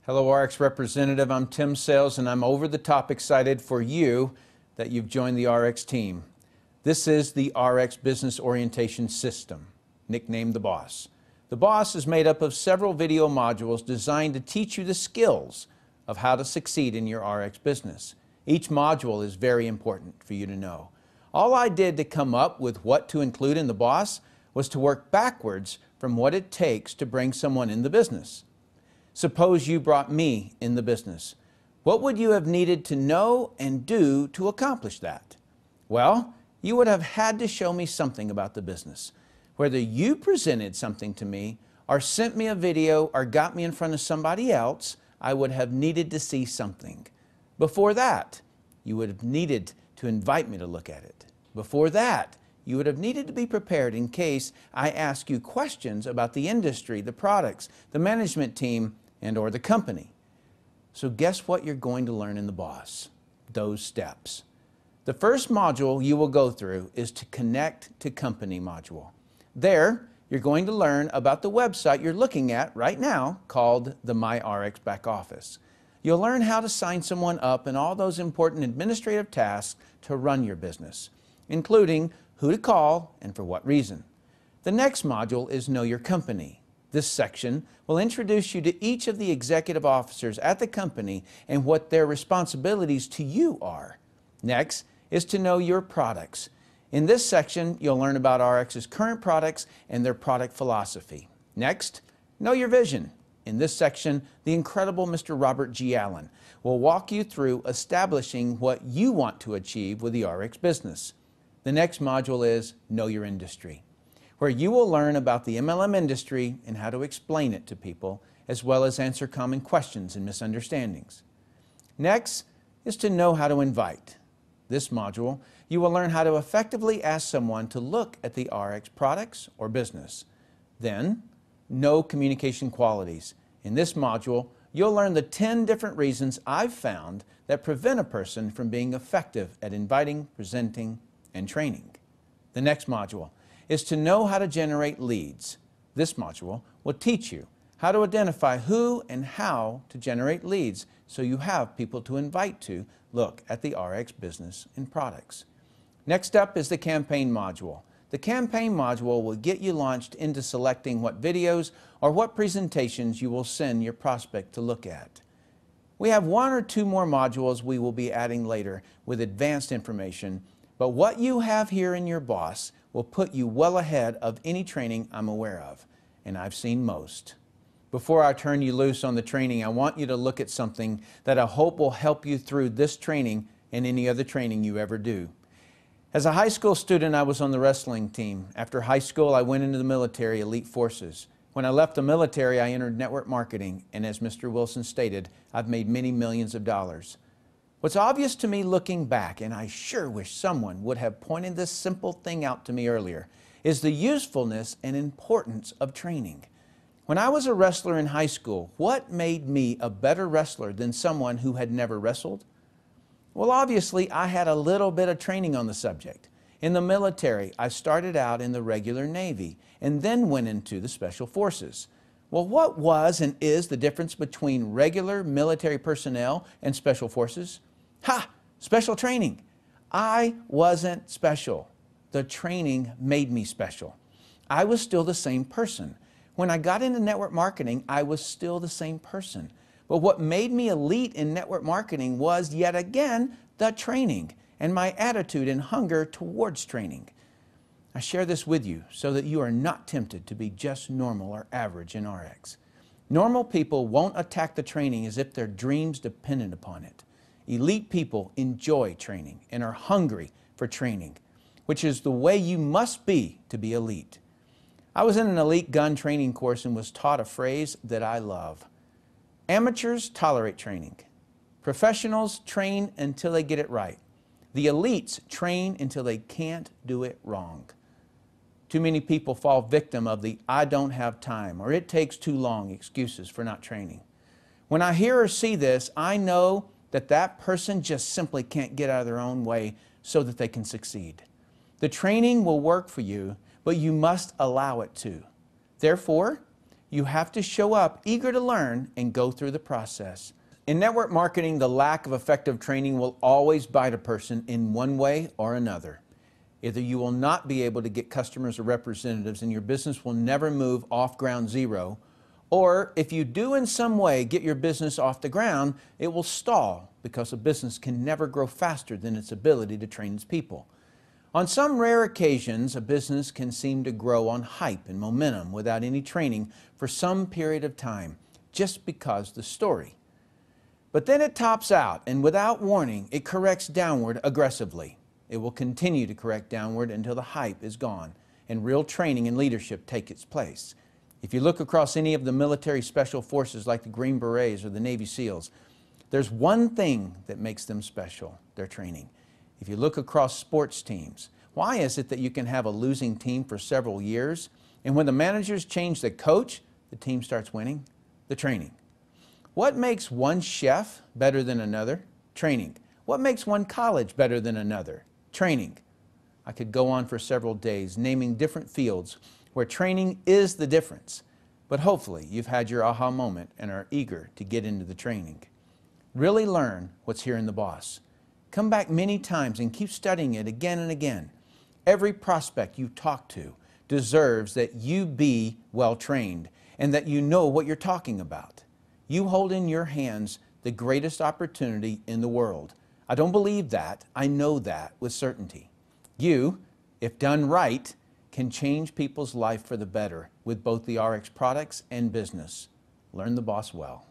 Hello RX representative, I'm Tim Sales and I'm over the top excited for you that you've joined the RX team. This is the RX Business Orientation System, nicknamed the BOSS. The BOSS is made up of several video modules designed to teach you the skills of how to succeed in your RX business. Each module is very important for you to know. All I did to come up with what to include in the BOSS was to work backwards from what it takes to bring someone in the business. Suppose you brought me in the business. What would you have needed to know and do to accomplish that? Well, you would have had to show me something about the business. Whether you presented something to me or sent me a video or got me in front of somebody else, I would have needed to see something. Before that, you would have needed to invite me to look at it. Before that, you would have needed to be prepared in case I ask you questions about the industry, the products, the management team, and/or the company. So guess what you're going to learn in the BOSS? Those steps. The first module you will go through is to connect to company module. There, you're going to learn about the website you're looking at right now called the MyRx Back Office. You'll learn how to sign someone up and all those important administrative tasks to run your business, including who to call and for what reason. The next module is Know Your Company. This section will introduce you to each of the executive officers at the company and what their responsibilities to you are. Next is to Know Your Products. In this section, you'll learn about RX's current products and their product philosophy. Next, Know Your Vision. In this section, the incredible Mr. Robert G. Allen will walk you through establishing what you want to achieve with the RX business. The next module is Know Your Industry, where you will learn about the MLM industry and how to explain it to people, as well as answer common questions and misunderstandings. Next is to Know How to Invite. This module, you will learn how to effectively ask someone to look at the RX products or business. Then, Know Communication Qualities. In this module, you'll learn the 10 different reasons I've found that prevent a person from being effective at inviting, presenting, and training. The next module is to Know How to Generate Leads. This module will teach you how to identify who and how to generate leads so you have people to invite to look at the RX business and products. Next up is the Campaign module. The Campaign module will get you launched into selecting what videos or what presentations you will send your prospect to look at. We have one or two more modules we will be adding later with advanced information, but what you have here in your BOSS will put you well ahead of any training I'm aware of, and I've seen most. Before I turn you loose on the training, I want you to look at something that I hope will help you through this training and any other training you ever do. As a high school student, I was on the wrestling team. After high school, I went into the military, elite forces. When I left the military, I entered network marketing, and as Mr. Wilson stated, I've made many millions of dollars. What's obvious to me looking back, and I sure wish someone would have pointed this simple thing out to me earlier, is the usefulness and importance of training. When I was a wrestler in high school, what made me a better wrestler than someone who had never wrestled? Well, obviously, I had a little bit of training on the subject. In the military, I started out in the regular Navy and then went into the Special Forces. Well, what was and is the difference between regular military personnel and Special Forces? Ha! Special training. I wasn't special. The training made me special. I was still the same person. When I got into network marketing, I was still the same person. But what made me elite in network marketing was, yet again, the training and my attitude and hunger towards training. I share this with you so that you are not tempted to be just normal or average in RX. Normal people won't attack the training as if their dreams depended upon it. Elite people enjoy training and are hungry for training, which is the way you must be to be elite. I was in an elite gun training course and was taught a phrase that I love. Amateurs tolerate training. Professionals train until they get it right. The elites train until they can't do it wrong. Too many people fall victim of the "I don't have time" or "it takes too long" excuses for not training. When I hear or see this, I know that that person just simply can't get out of their own way so that they can succeed. The training will work for you, but you must allow it to. Therefore, You have to show up eager to learn and go through the process. In network marketing, the lack of effective training will always bite a person in one way or another. Either you will not be able to get customers or representatives and your business will never move off ground zero, or if you do in some way get your business off the ground, it will stall because a business can never grow faster than its ability to train its people. On some rare occasions, a business can seem to grow on hype and momentum without any training for some period of time, just because the story. But then it tops out, and without warning, it corrects downward aggressively. It will continue to correct downward until the hype is gone and real training and leadership take its place. If you look across any of the military special forces like the Green Berets or the Navy SEALs, there's one thing that makes them special: their training. If you look across sports teams, why is it that you can have a losing team for several years, and when the managers change the coach, the team starts winning? The training. What makes one chef better than another? Training. What makes one college better than another? Training. I could go on for several days naming different fields where training is the difference, but hopefully you've had your aha moment and are eager to get into the training. Really learn what's here in The Boss. Come back many times and keep studying it again and again. Every prospect you talk to deserves that you be well trained and that you know what you're talking about. You hold in your hands the greatest opportunity in the world. I don't believe that. I know that with certainty. You, if done right, can change people's life for the better with both the RX products and business. Learn The Boss well.